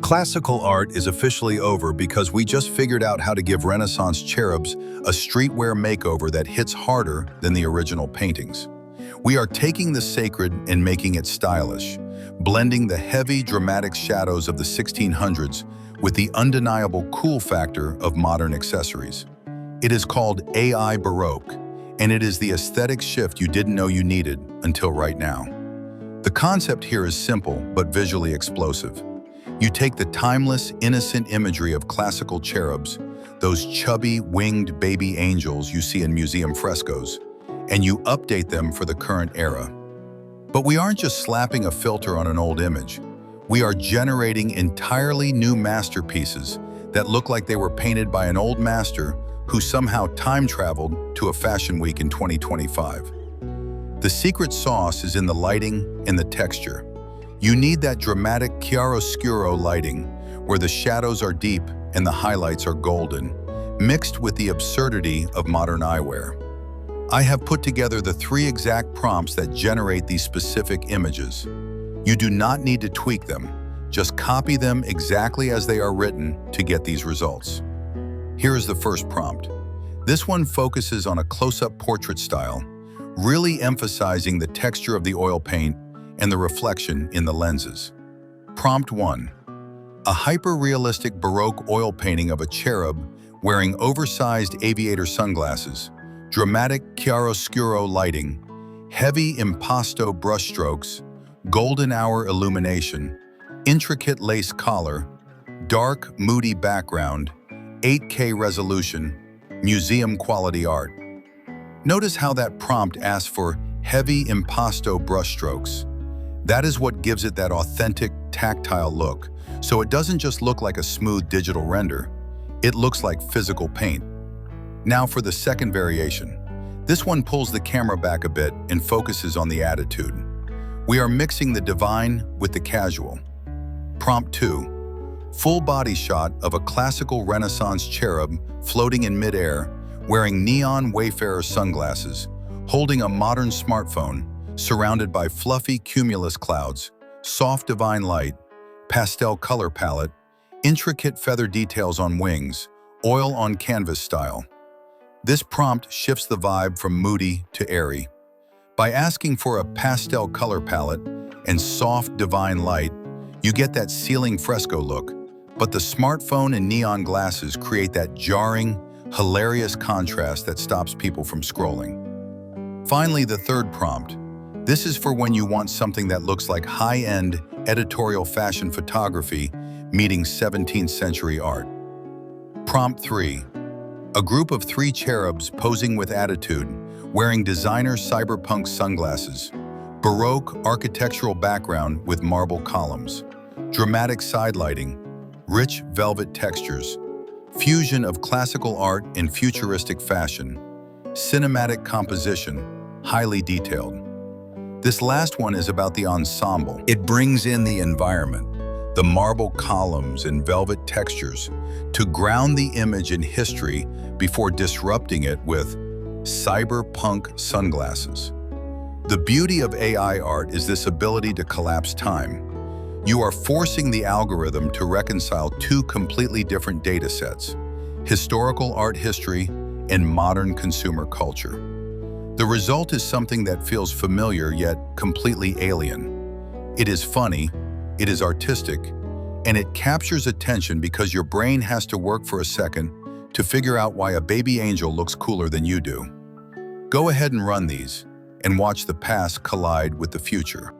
Classical art is officially over because we just figured out how to give Renaissance cherubs a streetwear makeover that hits harder than the original paintings. We are taking the sacred and making it stylish, blending the heavy, dramatic shadows of the 1600s with the undeniable cool factor of modern accessories. It is called AI Baroque, and it is the aesthetic shift you didn't know you needed until right now. The concept here is simple but visually explosive. You take the timeless, innocent imagery of classical cherubs, those chubby, winged baby angels you see in museum frescoes, and you update them for the current era. But we aren't just slapping a filter on an old image. We are generating entirely new masterpieces that look like they were painted by an old master who somehow time-traveled to a fashion week in 2025. The secret sauce is in the lighting and the texture. You need that dramatic chiaroscuro lighting, where the shadows are deep and the highlights are golden, mixed with the absurdity of modern eyewear. I have put together the 3 exact prompts that generate these specific images. You do not need to tweak them, just copy them exactly as they are written to get these results. Here is the first prompt. This one focuses on a close-up portrait style, really emphasizing the texture of the oil paint and the reflection in the lenses. Prompt 1. A hyper-realistic Baroque oil painting of a cherub wearing oversized aviator sunglasses, dramatic chiaroscuro lighting, heavy impasto brushstrokes, golden hour illumination, intricate lace collar, dark, moody background, 8K resolution, museum-quality art. Notice how that prompt asks for heavy impasto brushstrokes. That is what gives it that authentic, tactile look, so it doesn't just look like a smooth digital render, it looks like physical paint. Now for the second variation. This one pulls the camera back a bit and focuses on the attitude. We are mixing the divine with the casual. Prompt 2. Full body shot of a classical Renaissance cherub floating in midair, wearing neon Wayfarer sunglasses, holding a modern smartphone, surrounded by fluffy cumulus clouds, soft divine light, pastel color palette, intricate feather details on wings, oil on canvas style. This prompt shifts the vibe from moody to airy. By asking for a pastel color palette and soft divine light, you get that ceiling fresco look, but the smartphone and neon glasses create that jarring, hilarious contrast that stops people from scrolling. Finally, the third prompt. This is for when you want something that looks like high-end editorial fashion photography meeting 17th century art. Prompt 3. A group of 3 cherubs posing with attitude, wearing designer cyberpunk sunglasses, Baroque architectural background with marble columns, dramatic side lighting, rich velvet textures, fusion of classical art and futuristic fashion, cinematic composition, highly detailed. This last one is about the ensemble. It brings in the environment, the marble columns and velvet textures, to ground the image in history before disrupting it with cyberpunk sunglasses. The beauty of AI art is this ability to collapse time. You are forcing the algorithm to reconcile 2 completely different data sets, historical art history and modern consumer culture. The result is something that feels familiar yet completely alien. It is funny, it is artistic, and it captures attention because your brain has to work for a second to figure out why a baby angel looks cooler than you do. Go ahead and run these, and watch the past collide with the future.